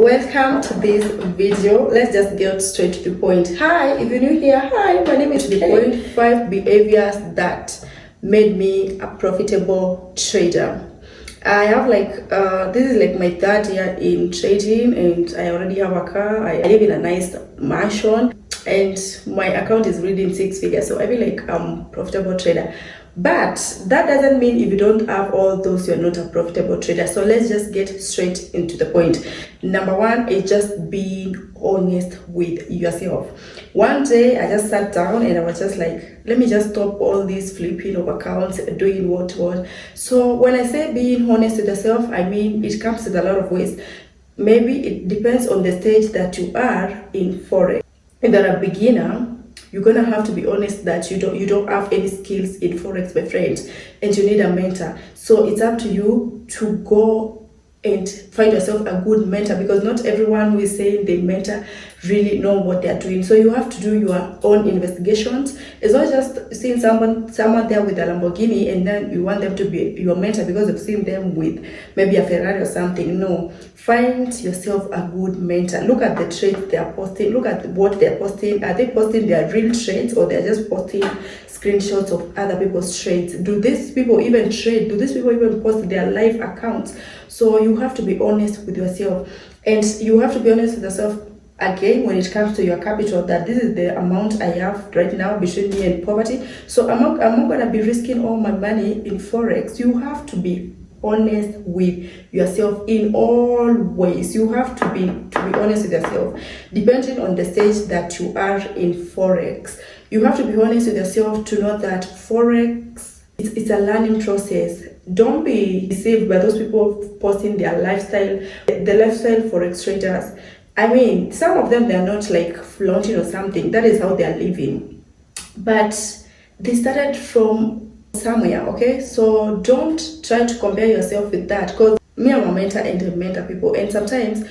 Welcome to this video. Let's just get straight to the point. Hi, if you're new here, hi, my name is the point 5 behaviors that made me a profitable trader. I have this is like my third year in trading, and I already have a car. I live in a nice mansion, and my account is reading 6 figures, so I feel like I'm a profitable trader. But that doesn't mean if you don't have all those, you're not a profitable trader. So let's just get straight into the point. Number one is just being honest with yourself. One day I just sat down and I was just like, let me just stop all these flipping of accounts, doing what. So when I say being honest with yourself, I mean it comes in a lot of ways. Maybe it depends on the stage that you are in forex. If you're a beginner, you're gonna have to be honest that you don't have any skills in forex, my friend, and you need a mentor. So it's up to you to go and find yourself a good mentor, because not everyone who is saying they mentor really know what they're doing. So you have to do your own investigations. It's not just seeing someone there with a Lamborghini and then you want them to be your mentor because you've seen them with maybe a Ferrari or something. No, find yourself a good mentor. Look at the trades they are posting. Look at what they're posting. Are they posting their real trades, or they're just posting screenshots of other people's trades? Do these people even trade? Do these people even post their live accounts? So you have to be honest with yourself, and you have to be honest with yourself again when it comes to your capital, that this is the amount I have right now between me and poverty. So I'm not gonna be risking all my money in forex. You have to be honest with yourself in all ways. You have to be honest with yourself, depending on the stage that you are in forex. You have to be honest with yourself to know that forex, it's a learning process. Don't be deceived by those people posting their lifestyle, the lifestyle forex traders. I mean, some of them, they're not like flaunting or something. That is how they're living. But they started from somewhere, okay? So don't try to compare yourself with that, because me, I'm a mentor and I mentor people. And sometimes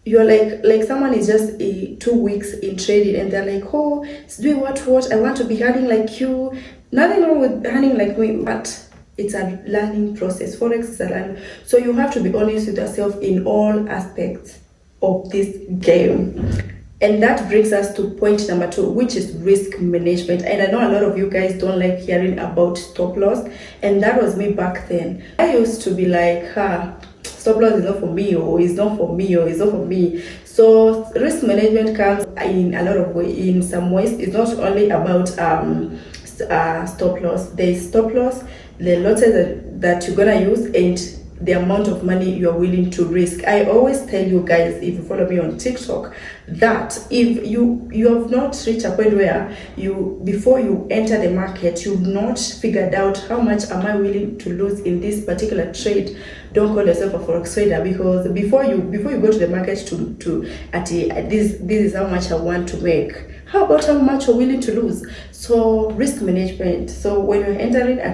you're like someone is just 2 weeks in trading and they're like, oh, do what? I want to be earning like you. Nothing wrong with earning like me, but it's a learning process. Forex is a learning. So you have to be honest with yourself in all aspects of this game. And that brings us to point number 2, which is risk management. And I know a lot of you guys don't like hearing about stop loss, and that was me back then. I used to be like, stop loss is not for me, or it's not for me, or it's not for me. So risk management comes in a lot of ways. In some ways, it's not only about stop loss. There's stop loss, the losses that you're gonna use, and the amount of money you're willing to risk. I always tell you guys, if you follow me on TikTok, that if you have not reached a point where before you enter the market, you've not figured out how much am I willing to lose in this particular trade, don't call yourself a forex trader, because before you go to the market this is how much I want to make. How about how much you're willing to lose? So risk management. So when you're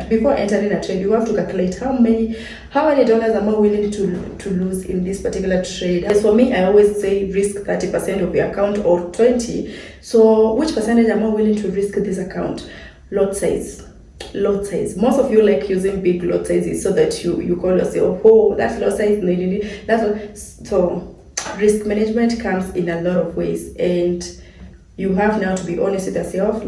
before entering a trade, you have to calculate how many dollars am I willing to lose in this particular trade. As for me, I always say risk 30% of your account, or 20. So which percentage am I willing to risk this account? Lot size. Most of you like using big lot sizes, so that you call yourself, oh, that's lot size. So risk management comes in a lot of ways, and you have now to be honest with yourself,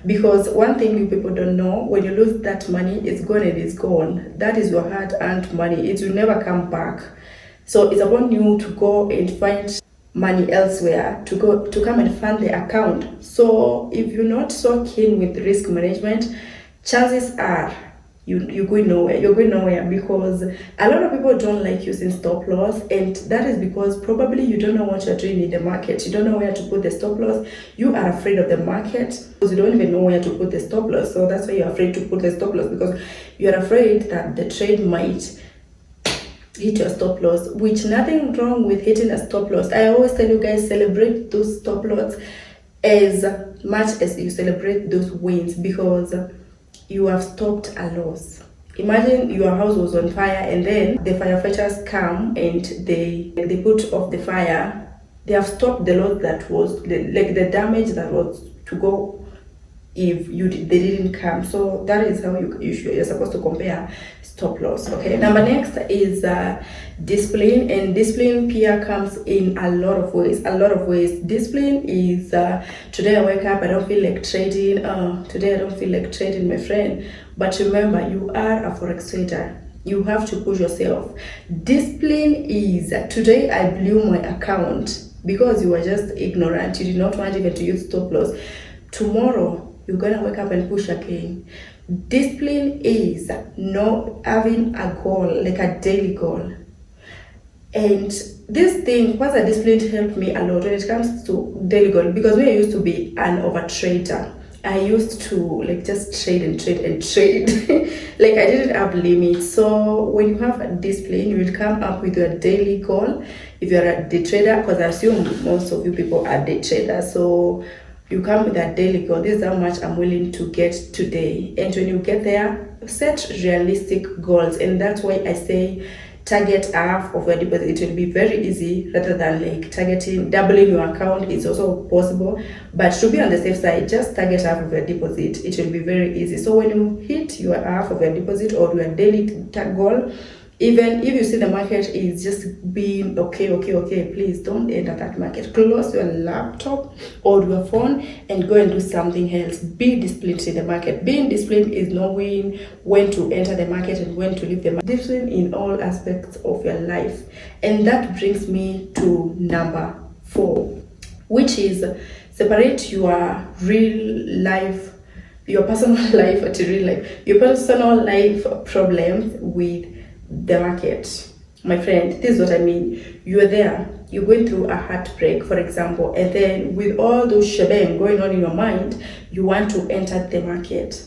because one thing you people don't know, when you lose that money, it's gone and it's gone. That is your hard-earned money. It will never come back. So it's upon you to go and find money elsewhere to come and fund the account. So if you're not so keen with risk management, chances are you're going nowhere, because a lot of people don't like using stop loss, and that is because probably you don't know what you're doing in the market. You don't know where to put the stop loss. You are afraid of the market because you don't even know where to put the stop loss. So that's why you're afraid to put the stop loss, because you're afraid that the trade might hit your stop loss, which nothing wrong with hitting a stop loss. I always tell you guys, celebrate those stop loss as much as you celebrate those wins, because you have stopped a loss. Imagine your house was on fire and then the firefighters come and they put off the fire. They have stopped the loss that was the damage that was to go if they didn't come. So that is how you're supposed to compare stop loss. Okay, number next is discipline, and discipline here comes in a lot of ways. Discipline is today I wake up, I don't feel like trading. Today I don't feel like trading, my friend. But remember, you are a forex trader. You have to push yourself. Discipline is today I blew my account because you were just ignorant. You did not want even to use stop loss. Tomorrow you're gonna wake up and push again. Discipline is not having a goal, like a daily goal. And this thing, once a discipline helped me a lot when it comes to daily goal, because when I used to be an overtrader, I used to like just trade and trade and trade. Like I didn't have limits. So when you have a discipline, you will come up with your daily goal. If you're a day trader, because I assume most of you people are day traders, so you come with that daily goal. This is how much I'm willing to get today. And when you get there, set realistic goals. And that's why I say target half of your deposit. It will be very easy rather than like targeting doubling your account. It's also possible, but to be on the safe side, just target half of your deposit. It will be very easy. So when you hit your half of your deposit or your daily goal, even if you see the market is just being okay, please don't enter that market. Close your laptop or your phone and go and do something else. Be disciplined in the market. Being disciplined is knowing when to enter the market and when to leave the market. Discipline in all aspects of your life. And that brings me to number 4, which is separate your real life, your personal life to real life, your personal life problems with the market. My friend, this is what I mean. You're there, you're going through a heartbreak, for example, and then with all those shebang going on in your mind, you want to enter the market.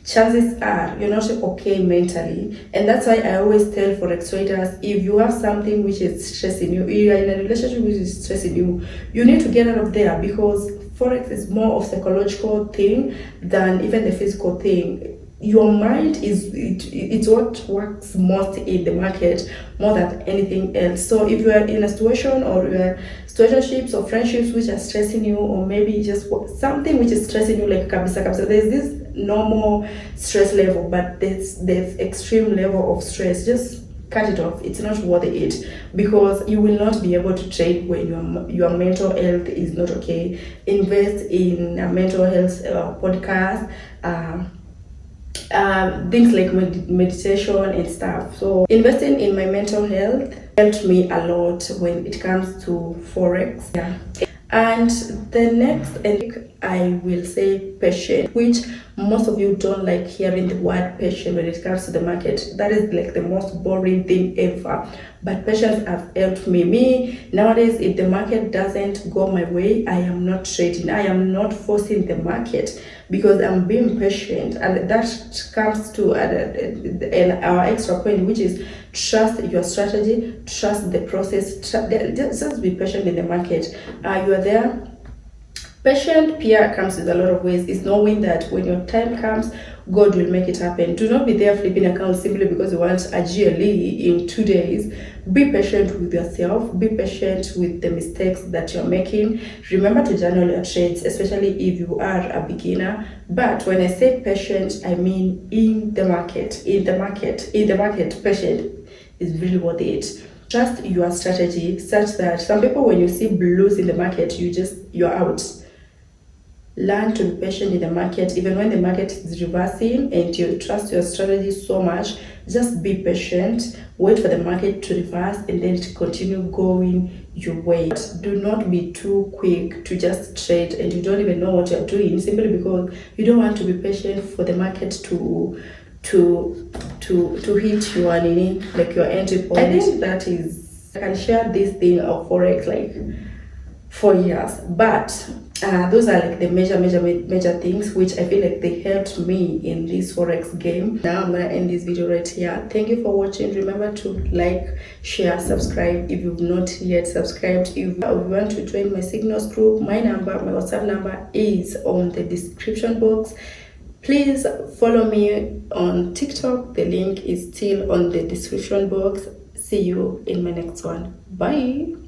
Chances are you're not okay mentally, and that's why I always tell forex traders, if you have something which is stressing you, you are in a relationship which is stressing you, you need to get out of there, because forex is more of psychological thing than even the physical thing. Your mind is it's what works most in the market more than anything else. So if you are in a situation, or you are situationships or friendships which are stressing you, or maybe just something which is stressing you, like kabisa, there's this normal stress level, but there's extreme level of stress. Just cut it off. It's not worth it, because you will not be able to trade when your mental health is not okay. Invest in a mental health podcast, things like meditation and stuff. So investing in my mental health helped me a lot when it comes to forex. Yeah. And the next, and I will say patient, which most of you don't like hearing the word patient when it comes to the market. That is like the most boring thing ever. But patience has helped me. Nowadays, if the market doesn't go my way, I am not trading. I am not forcing the market, because I'm being patient. And that comes to our extra point, which is trust your strategy, trust the process, just be patient in the market. You are there. Patient here comes with a lot of ways. It's knowing that when your time comes, God will make it happen. Do not be there flipping accounts simply because you want a GLE in 2 days. Be patient with yourself. Be patient with the mistakes that you're making. Remember to journal your trades, especially if you are a beginner. But when I say patient, I mean in the market. Patient is really worth it. Trust your strategy such that some people, when you see blues in the market, you're out. Learn to be patient in the market, even when the market is reversing and you trust your strategy so much. Just be patient, wait for the market to reverse, and then continue going your way. Do not be too quick to just trade and you don't even know what you're doing, simply because you don't want to be patient for the market to hit your like your entry point. I think that is, I can share this thing of forex like 4 years, but those are like the major things which I feel like they helped me in this forex game. Now I'm gonna end this video right here. Thank you for watching. Remember to like, share, subscribe if you've not yet subscribed. If you want to join my signals group, my WhatsApp number is on the description box. Please follow me on TikTok. The link is still on the description box. See you in my next one. Bye.